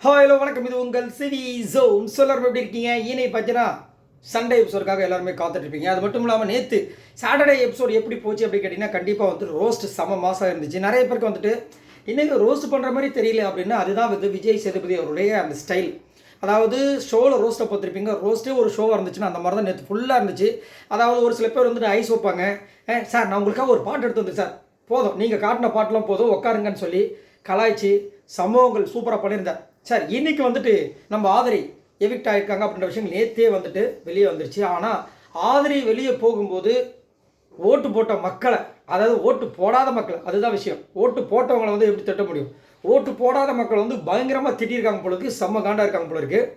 Hello வணக்கம். இது உங்கள் சிவி ஜோன். எல்லாரும் எப்படி இருக்கீங்க? ஈனை பார்த்தீங்கன்னா சண்டே எபிசோடுக்காக எல்லாருமே காத்துட்ருப்பீங்க. அது மட்டும் இல்லாமல் நேற்று சாட்டர்டே எபிசோடு எப்படி போச்சு அப்படி கேட்டிங்கன்னா கண்டிப்பாக வந்துட்டு ரோஸ்ட் செம மாதம் இருந்துச்சு. நிறைய பேருக்கு வந்துட்டு இன்றைக்கி ரோஸ்ட் பண்ணுற மாதிரி தெரியல அப்படின்னா அதுதான் வந்து விஜய் சேதுபதி அவருடைய அந்த ஸ்டைல். அதாவது ஷோவில் ரோஸ்ட்டை பார்த்துருப்பீங்க. ரோஸ்ட்டே ஒரு ஷோவாக இருந்துச்சுன்னா அந்த மாதிரி தான் நேற்று ஃபுல்லாக இருந்துச்சு. அதாவது ஒரு சில பேர் வந்துட்டு ஐஸ் வைப்பாங்க. சார் நான் உங்களுக்காக ஒரு பாட்டு எடுத்து வந்து சார் போதும், நீங்கள் காட்டின பாட்டெலாம் போதும் உட்காருங்கன்னு சொல்லி கலாய்ச்சி சம்பவங்கள் சூப்பராக பண்ணியிருந்தேன். சார் இன்றைக்கி வந்துட்டு நம்ம ஆதிரி எவிக்ட் ஆகிருக்காங்க அப்படின்ற விஷயம் நேற்றே வந்துட்டு வெளியே வந்துருச்சு. ஆனால் ஆதிரி வெளியே போகும்போது ஓட்டு போட்ட மக்களை, அதாவது ஓட்டு போடாத மக்களை, அதுதான் விஷயம். ஓட்டு போட்டவங்களை வந்து எப்படி திட்ட முடியும்? ஓட்டு போடாத மக்கள் வந்து பயங்கரமாக திட்டியிருக்காங்க போல இருக்குது, செம்ம காண்டாக இருக்காங்க போல இருக்குது.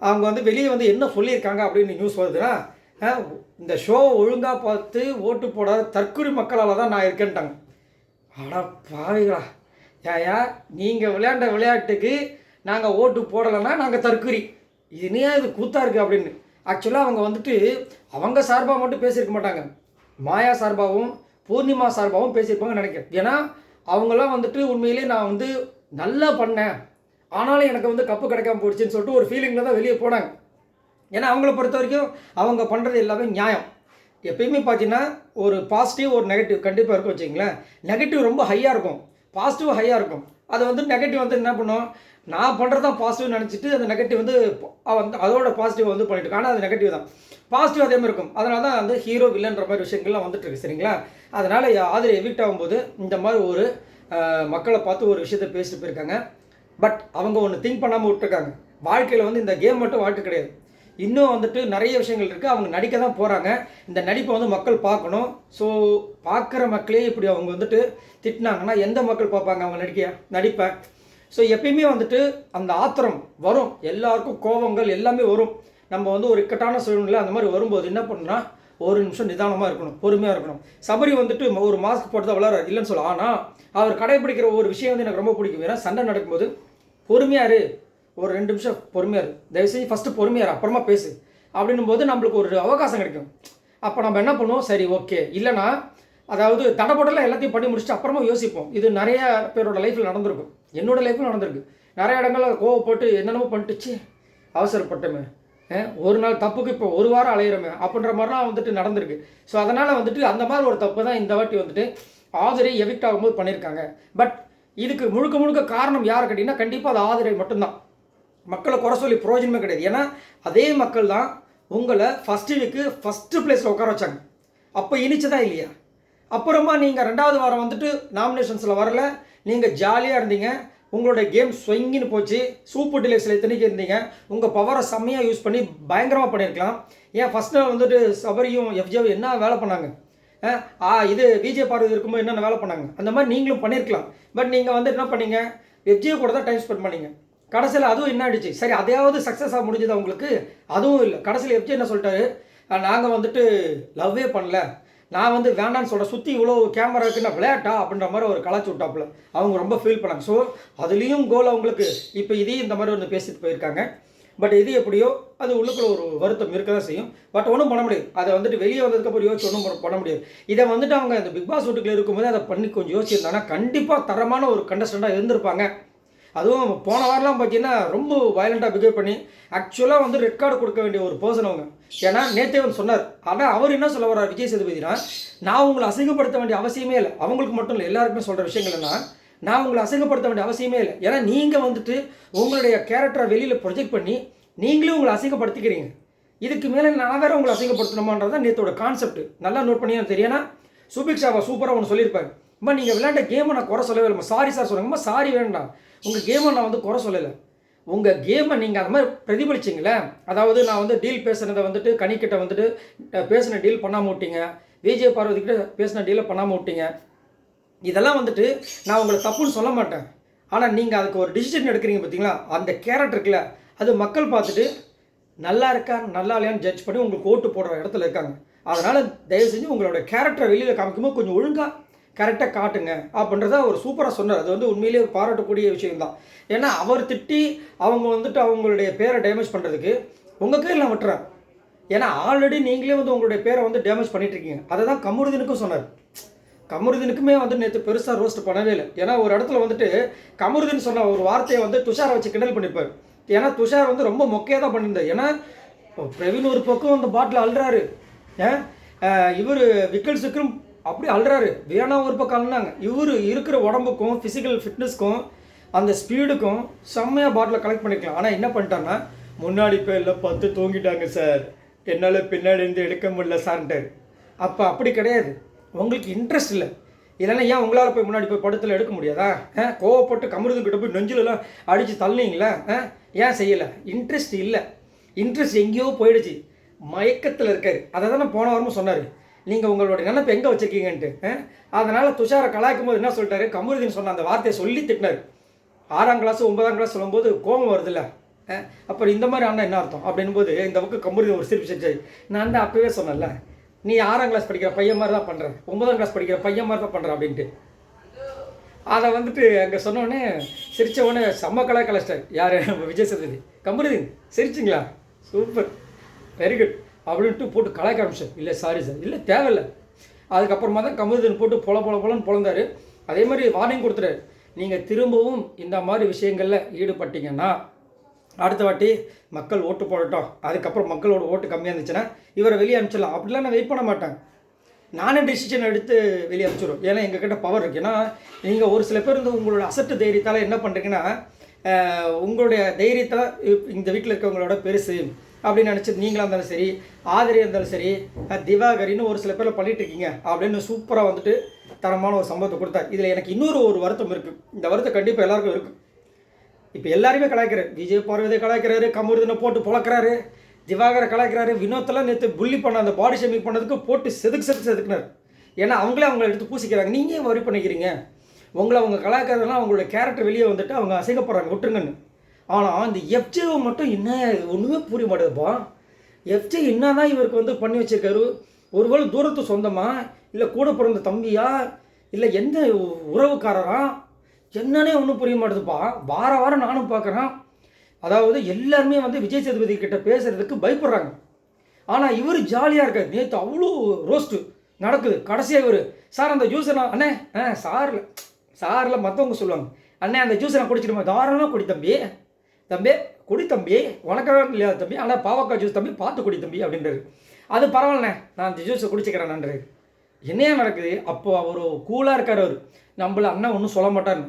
அவங்க வந்து வெளியே வந்து என்ன சொல்லியிருக்காங்க அப்படின்னு நியூஸ் வருதுன்னா, இந்த ஷோ ஒழுங்காக பார்த்து ஓட்டு போடாத தற்கொலை மக்களால் தான் நான் இருக்கேன்ட்டாங்க. அடா பாவிகளா, ஏயா நீங்கள் விளையாண்ட விளையாட்டுக்கு நாங்கள் ஓட்டு போடலைன்னா நாங்கள் தற்கொலை, இதுனே இது கூத்தா இருக்குது அப்படின்னு. ஆக்சுவலாக அவங்க வந்துட்டு அவங்க சார்பாக மட்டும் பேசியிருக்க மாட்டாங்க, மாயா சார்பாகவும் பூர்ணிமா சார்பாகவும் பேசியிருப்பாங்கன்னு நினைக்கிறேன். ஏன்னா அவங்களாம் வந்துட்டு உண்மையிலே நான் வந்து நல்லா பண்ணேன் ஆனாலும் எனக்கு வந்து கப்பு கிடைக்காம போயிடுச்சுன்னு சொல்லிட்டு ஒரு ஃபீலிங்கில் தான் வெளியே போனாங்க. ஏன்னா அவங்கள பொறுத்த வரைக்கும் அவங்க பண்ணுறது எல்லாமே நியாயம். எப்பயுமே பார்த்தீங்கன்னா ஒரு பாசிட்டிவ் ஒரு நெகட்டிவ் கண்டிப்பாக இருக்கும் வச்சுங்களேன். நெகட்டிவ் ரொம்ப ஹையாக இருக்கும், பாசிட்டிவ் ஹையாக இருக்கும். அது வந்து நெகட்டிவ் வந்து என்ன பண்ணும், நான் பண்ணுறது தான் பாசிட்டிவ் நினச்சிட்டு அந்த நெகட்டிவ் வந்து அதோட பாசிட்டிவ் வந்து பண்ணிட்டு ஆனால் அது நெகட்டிவ் தான். பாசிட்டிவ் அதே மாதிரி இருக்கும். அதனால தான் வந்து ஹீரோ வில்லன்ற மாதிரி விஷயங்கள்லாம் வந்துட்டுருக்கு சரிங்களா. அதனால் ஆதிரி எவிக்ட் ஆகும்போது இந்த மாதிரி ஒரு மக்களை பார்த்து ஒரு விஷயத்தை பேசிட்டு போயிருக்காங்க. பட் அவங்க ஒன்று திங்க் பண்ணாமல் விட்டுருக்காங்க. வாழ்க்கையில் வந்து இந்த கேம் மட்டும் வாழ்க்கை கிடையாது, இன்னும் வந்துட்டு நிறைய விஷயங்கள் இருக்குது. அவங்க நடிக்க தான் போகிறாங்க. இந்த நடிப்பை வந்து மக்கள் பார்க்கணும். ஸோ பார்க்குற மக்களே இப்படி அவங்க வந்துட்டு திட்டினாங்கன்னா எந்த மக்கள் பார்ப்பாங்க அவங்க நடிப்பை? ஸோ எப்பயுமே வந்துட்டு அந்த ஆத்திரம் வரும், எல்லாருக்கும் கோபங்கள் எல்லாமே வரும். நம்ம வந்து ஒரு இக்கட்டான சூழ்நிலை அந்த மாதிரி வரும்போது என்ன பண்ணணும்னா ஒரு நிமிஷம் நிதானமாக இருக்கணும், பொறுமையாக இருக்கணும். சபரி வந்துட்டு ஒரு மாஸ்க் போட்டு தான் விளாட்றாரு, இல்லைன்னு சொல்ல. ஆனால் அவர் கடைபிடிக்கிற ஒரு விஷயம் வந்து எனக்கு ரொம்ப பிடிக்கும். ஏன்னா சண்டை நடக்கும்போது பொறுமையாரு, ஒரு 2 நிமிஷம் பொறுமையாரு, தயவுசெய்து ஃபஸ்ட்டு பொறுமையாரு அப்புறமா பேசு அப்படின்னும் போது நம்மளுக்கு ஒரு அவகாசம் கிடைக்கும். அப்போ நம்ம என்ன பண்ணுவோம், சரி ஓகே, இல்லைனா அதாவது தடப்படலாம் எல்லாத்தையும் பண்ணி முடிச்சுட்டு அப்புறமா யோசிப்போம். இது நிறைய பேரோட லைஃப்பில் நடந்திருக்கும், என்னோடய லைஃப்பில் நடந்திருக்கு. நிறைய இடங்களில் கோவப்பட்டு என்னென்னமோ பண்ணிட்டுச்சு, அவசரப்பட்டமே, ஒரு நாள் தப்புக்கு இப்போ ஒரு வாரம் அலையிறமே அப்படின்ற மாதிரிலாம் வந்துட்டு நடந்திருக்கு. ஸோ அதனால் வந்துட்டு அந்த மாதிரி ஒரு தப்பு தான் இந்த வாட்டி வந்துட்டு ஆதிரை எவிக்ட் ஆகும்போது பண்ணியிருக்காங்க. பட் இதுக்கு முழுக்க முழுக்க காரணம் யார் கேட்டிங்கன்னா கண்டிப்பாக அது ஆதிரை மட்டும்தான். மக்களை குறை சொல்லி பிரயோஜனமே கிடையாது. ஏன்னா அதே மக்கள் தான் உங்களை ஃபஸ்ட்டு வீக்கு ஃபஸ்ட்டு பிளேஸில் உட்கார வச்சாங்க. அப்போ இனிச்சதா இல்லையா? அப்புறமா நீங்கள் 2வது வாரம் வந்துட்டு நாமினேஷன்ஸில் வரல, நீங்கள் ஜாலியாக இருந்தீங்க, உங்களோட கேம் ஸ்வங்கின்னு போச்சு, சூப்பர் டிலக்ஸில் இத்தனைக்கு இருந்தீங்க, உங்கள் பவரை செம்மையாக யூஸ் பண்ணி பயங்கரமாக பண்ணியிருக்கலாம். ஏன் ஃபஸ்ட் நாள் வந்துட்டு சபரியும் எஃப்ஜேவும் என்ன வேலை பண்ணாங்க, இது விஜய் பார்வதி இருக்கும்போது என்னென்ன வேலை பண்ணாங்க, அந்த மாதிரி நீங்களும் பண்ணியிருக்கலாம். பட் நீங்கள் வந்து என்ன பண்ணீங்க, எஃப்ஜே கூட தான் டைம் ஸ்பெண்ட் பண்ணீங்க. கடைசியில் அதுவும் என்ன ஆகிடுச்சு, சரி அதையாவது சக்ஸஸாக முடிஞ்சதா உங்களுக்கு? அதுவும் இல்லை. கடைசியில் எஃப்ஜே என்ன சொல்லிட்டாரு, நாங்கள் வந்துட்டு லவ்வே பண்ணல, நான் வந்து வேண்டான்னு சொல்கிறேன், சுற்றி இவ்வளோ கேமரா இருக்குன்னா விளையாட்டா அப்படின்ற மாதிரி ஒரு கலாச்சி விட்டாப்புல. அவங்க ரொம்ப ஃபீல் பண்ணாங்க. ஸோ அதுலேயும் கோல் அவங்களுக்கு. இப்போ இதையும் இந்த மாதிரி ஒன்று பேசிட்டு போயிருக்காங்க. பட் இது எப்படியோ அது உள்ளுக்குள்ள ஒரு வருத்தம் இருக்க தான் செய்யும். பட் ஒன்றும் பண்ண முடியாது. அதை வந்துட்டு வெளியே வந்ததுக்கப்புறம் யோசிச்சு ஒன்றும் பண்ண முடியாது. இதை வந்துட்டு அவங்க இந்த பிக் பாஸ் வீட்டுக்குள்ளே இருக்கும்போது அதை பண்ணி கொஞ்சம் யோசிச்சிருந்தாங்கன்னா கண்டிப்பாக தரமான ஒரு கண்டஸ்டண்ட்டாக இருந்திருப்பாங்க. அதுவும் போன வாரம்லாம் பார்த்தீங்கன்னா ரொம்ப வயலண்ட்டாக பிஹேவ் பண்ணி ஆக்சுவலாக வந்து ரெட் கார்டு கொடுக்க வேண்டிய ஒரு பர்சன் அவங்க. ஏன்னா நேற்றே வந்து சொன்னார். ஆனால் அவர் என்ன சொல்ல வர்றார் விஜய் சேதுபதினா, நான் உங்களை அசிங்கப்படுத்த வேண்டிய அவசியமே இல்லை. அவங்களுக்கு மட்டும் இல்லை, எல்லாருக்குமே சொல்கிற விஷயங்கள் என்ன, நான் உங்களை அசிங்கப்படுத்த வேண்டிய அவசியமே இல்லை. ஏன்னா நீங்கள் வந்துட்டு உங்களுடைய கேரக்டரை வெளியில் ப்ரொஜெக்ட் பண்ணி நீங்களே உங்களை அசிங்கப்படுத்திக்கிறீங்க. இதுக்கு மேலே நான் வேறு உங்களை அசிங்கப்படுத்தணுமான்றது தான் நேற்றோட கான்செப்ட். நல்லா நோட் பண்ணி தெரியும்னா சுபிக்ஷாவை சூப்பராக ஒன்று சொல்லியிருப்பாங்க. அம்மா நீங்கள் விளையாண்ட கேமை நான் குறை சொல்லவே இல்லைம்மா, சாரி சார் சொல்லுங்கம்மா, சாரி வேண்டாம், உங்கள் கேமை நான் வந்து குறை சொல்லலை, உங்கள் கேமை நீங்கள் அந்த மாதிரி பிரதிபலிச்சிங்களே. அதாவது நான் வந்து டீல் பேசுனதை வந்துட்டு கனிக்கிட்ட வந்துட்டு பேசின டீல் பண்ணாமல் விட்டீங்க, விஜய் பார்வதிக்கிட்ட பேசின டீலை பண்ணாமல் விட்டீங்க. இதெல்லாம் வந்துட்டு நான் உங்களை தப்புன்னு சொல்ல மாட்டேன். ஆனால் நீங்கள் அதுக்கு ஒரு டிசிஷன் எடுக்கிறீங்க பார்த்தீங்களா, அந்த கேரக்டருக்குல அது மக்கள் பார்த்துட்டு நல்லா இருக்கா நல்லா இல்லையான்னு ஜட்ஜ் பண்ணி உங்களுக்கு ஓட்டு போடுற இடத்துல இருக்காங்க. அதனால் தயவு செஞ்சு உங்களோட கேரக்டரை வெளியில் காமிக்கும்போது கொஞ்சம் ஒழுங்காக கரெக்டாக காட்டுங்க அப்படின்றத அவர் சூப்பராக சொன்னார். அது வந்து உண்மையிலேயே பாராட்டக்கூடிய விஷயம்தான். ஏன்னா அவர் திட்டி அவங்க வந்துட்டு அவங்களுடைய பேரை டேமேஜ் பண்ணுறதுக்கு உங்கள் கையில் நான் விட்டுறேன். ஏன்னா ஆல்ரெடி நீங்களே வந்து உங்களுடைய பேரை வந்து டேமேஜ் பண்ணிகிட்ருக்கீங்க. அதை தான் கமருதீனுக்கும் சொன்னார். கமருதீனுக்குமே வந்து நேற்று பெருசாக ரோஸ்ட் பண்ணவே இல்லை. ஏன்னா ஒரு இடத்துல வந்துட்டு கமருதீன் சொன்ன ஒரு வார்த்தையை வந்து துஷாரை வச்சு கிண்டல் பண்ணிப்பார். ஏன்னா துஷார் வந்து ரொம்ப மொக்கையாக தான் பண்ணியிருந்தார். ஏன்னா பிரவீன் ஒரு பக்கம் அந்த பாட்டில் அழுறாரு, இவர் விக்கல்ஸுக்கும் அப்படி அழுறாரு, வேணா ஒரு பக்கம் அழுனாங்க. இவர் இருக்கிற உடம்புக்கும் ஃபிசிக்கல் ஃபிட்னஸ்க்கும் அந்த ஸ்பீடுக்கும் செம்மையாக பாட்டில் கலெக்ட் பண்ணிக்கலாம். ஆனால் என்ன பண்ணிட்டாங்கன்னா முன்னாடி பேரில் 10 தூங்கிட்டாங்க சார், என்னால் பின்னாடி இருந்து எடுக்க முடியல சார்ன்ட்டார். அப்போ அப்படி கிடையாது, உங்களுக்கு இன்ட்ரெஸ்ட் இல்லை. இல்லைன்னா ஏன் உங்களால் போய் முன்னாடி போய் படத்தில் எடுக்க முடியாதா? கோவப்பட்டு கமருதீன் கிட்ட போய் நெஞ்சிலெல்லாம் அடித்து தள்ளினீங்களா? ஏன் செய்யலை? இன்ட்ரெஸ்ட் இல்லை. இன்ட்ரெஸ்ட் எங்கேயோ போயிடுச்சு, மயக்கத்தில் இருக்கார். அதை தானே போன வாரமும் சொன்னார், நீங்கள் உங்களோட நினைப்பு எங்கே வச்சுருக்கீங்கன்ட்டு. அதனால் துஷாரை கலாய்க்கும் போது என்ன சொல்லிட்டாரு, கமருதீன் சொன்ன அந்த வார்த்தையை சொல்லி திட்டினார். 6ஆம் கிளாஸ் 9ஆம் கிளாஸ் சொல்லும்போது கோபம் வருதுல்ல, அப்புறம் இந்த மாதிரி அண்ணா என்ன அர்த்தம் அப்படின்போது இந்த பக்கம் கமருதீன் ஒரு சிரிப்பு செஞ்சாரு. நான் தான் அப்போவே சொன்னேன்ல, நீ 6ஆம் கிளாஸ் படிக்கிற பையன் மாதிரி தான் பண்ணுறேன், 9ஆம் கிளாஸ் படிக்கிற பையன் மாதிரி தான் பண்ணுறேன் அப்படின்ட்டு. அதை வந்துட்டு அங்கே சொன்னோடனே சிரித்தவொடனே செம்ம கலாய்ச்சார். யார்? விஜய் சேதுபதி. கமருதீன் சிரிச்சிங்களா, சூப்பர், வெரி குட் அப்படின்ட்டு போட்டு கலாய்க்க ஆரம்பிச்சார். இல்லை சாரி சார், இல்லை தேவையில்லை. அதுக்கப்புறமா தான் கமருதீன் போட்டு பொலன்னு பொழந்தார். அதே மாதிரி வார்னிங் கொடுத்துட்டாரு, நீங்கள் திரும்பவும் இந்த மாதிரி விஷயங்களில் ஈடுபட்டீங்கன்னா அடுத்த வாட்டி மக்கள் ஓட்டு போடட்டும், அதுக்கப்புறம் மக்களோட ஓட்டு கம்மியாக இருந்துச்சுன்னா இவரை வெளியே அனுப்பிச்சிடலாம். அப்படிலாம் நான் வெயிட் பண்ண மாட்டேன், நானே டிசிஷன் எடுத்து வெளியே அனுப்பிச்சிடுவோம். ஏன்னா எங்ககிட்ட பவர் இருக்குது. ஏன்னா நீங்கள் ஒரு சில பேர் வந்து உங்களோட அசட்டு தைரியத்தால் என்ன பண்ணுறீங்கன்னா, உங்களுடைய தைரியத்தை இந்த வீட்டில் இருக்கவங்களோட பெருசு அப்படின்னு நினச்சி நீங்களாக இருந்தாலும் சரி, ஆதரியாக இருந்தாலும் சரி, திவாகரின்னு ஒரு சில பேரில் பண்ணிகிட்டு இருக்கீங்க அப்படின்னு சூப்பராக வந்துட்டு தரமான ஒரு சம்பவத்தை கொடுத்தார். இதில் எனக்கு இன்னொரு வருத்தம் இருக்குது. இந்த வருத்தம் கண்டிப்பாக எல்லாருக்கும் இருக்குது. இப்போ எல்லாருமே கலாய்க்கிறார், விஜய் பார்வதியை கலாய்க்கிறாரு, கமருதீனை போட்டு பொழக்கிறாரு, திவாகரை கலாய்க்கிறாரு, வினோத்தெல்லாம் நேற்று புள்ளி பண்ண அந்த பாடி ஷேமிங் பண்ணதுக்கு போட்டு செதுக்குனார். ஏன்னா அவங்களே அவங்கள எடுத்து பூசிக்கிறாங்க, நீங்கள் வரி பண்ணிக்கிறீங்க, உங்களை அவங்க கலாய்க்கிறதுலாம் அவங்களோட கேரக்டர் வெளியே வந்துட்டு அவங்க அசைக்கப்படுறாங்க, விட்டுருங்கன்னு. ஆனால் இந்த எஃப்ஜேவை மட்டும் என்ன ஒன்றுமே புரிய மாட்டேதுப்பா. எஃப்ஜே என்ன தான் இவருக்கு வந்து பண்ணி வச்சிருக்காரு? ஒருவேளை தூரத்து சொந்தமா, இல்லை கூட பிறந்த தம்பியா, இல்லை எந்த உறவுக்காரரா, என்னன்னே ஒன்றும் புரிய மாட்டேதுப்பா. வாரம் நானும் பார்க்குறேன். அதாவது எல்லாருமே வந்து விஜய் சேதுபதி கிட்ட பேசுகிறதுக்கு பயப்படுறாங்க. ஆனால் இவர் ஜாலியாக இருக்கார். நேற்று அவ்வளோ ரோஸ்ட்டு நடக்குது. கடைசியாக இவர், சார் அந்த ஜூஸை நான் அண்ணே சாரில் மற்றவங்க சொல்லுவாங்க, அண்ணே அந்த ஜூஸை நான் குடிச்சிடுமா? தாராளமாக குடி தம்பி குடி தம்பி, உனக்காக இல்லையா தம்பி, ஆனால் பாவக்காய் ஜூஸ் தம்பி பார்த்து குடி தம்பி அப்படின்றாரு. அது பரவாயில்லண்ணே, நான் அந்த ஜூஸை குடிச்சிக்கிறேன் நன்றி. என்னையா நடக்குது? அப்போ அவர் கூலாக இருக்கார். அவர் நம்மள அண்ணன் ஒன்றும் சொல்ல மாட்டார்னு.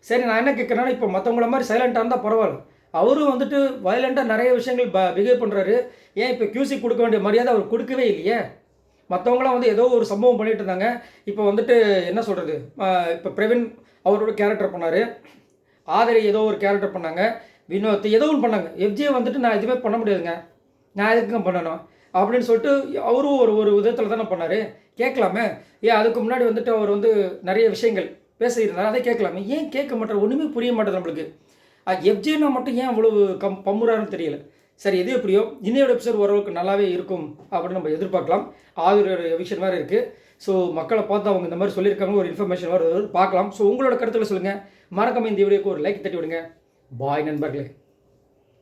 சரி, நான் என்ன கேட்குறேன்னா, இப்போ மற்றவங்கள மாதிரி சைலண்ட்டாக இருந்தால் பரவாயில்ல, அவரும் வந்துட்டு வயலண்ட்டாக நிறைய விஷயங்கள் பிஹேவ் பண்ணுறாரு. ஏன் இப்போ QC கொடுக்க வேண்டிய மரியாதை அவர் கொடுக்கவே இல்லையே? மற்றவங்களாம் வந்து ஏதோ ஒரு சம்பவம் பண்ணிகிட்டு இருந்தாங்க. இப்போ வந்துட்டு என்ன சொல்கிறது, இப்போ பிரவீன் அவரோட கேரக்டர் பண்ணார், ஆதரி ஏதோ ஒரு கேரக்டர் பண்ணாங்க, வினோத் ஏதோ ஒன்று பண்ணாங்க. எஃப்ஜே வந்துட்டு நான் எதுவுமே பண்ண முடியாதுங்க, நான் எதுக்குங்க பண்ணணும் அப்படின்னு சொல்லிட்டு அவரும் ஒரு விதத்தில் தானே பண்ணார். கேட்கலாமே, ஏன் அதுக்கு முன்னாடி வந்துட்டு அவர் வந்து நிறைய விஷயங்கள் பேசியிருந்தார், அதை கேட்கலாமே, ஏன் கேட்க மாட்டார்? ஒன்றுமே புரிய மாட்டேது நம்மளுக்கு. எஃப்ஜேனா மட்டும் ஏன் அவ்வளவு பம்முறாருன்னு தெரியல. சரி, எது எப்படியோ இன்னையோட எபிசோட் ஓரளவுக்கு நல்லாவே இருக்கும் அப்படின்னு நம்ம எதிர்பார்க்கலாம். ஆதரவு விஷயம் வேறு இருக்குது. ஸோ மக்களை பார்த்து அவங்க இந்த மாதிரி சொல்லியிருக்காங்க, ஒரு இன்ஃபர்மேஷன் வருது பார்க்கலாம். ஸோ உங்களோட கருத்துக்களை சொல்லுங்கள். மறக்காம இந்த வீடியோக்கு ஒரு லைக் தட்டி விடுங்க. பாய் நண்பர்களே.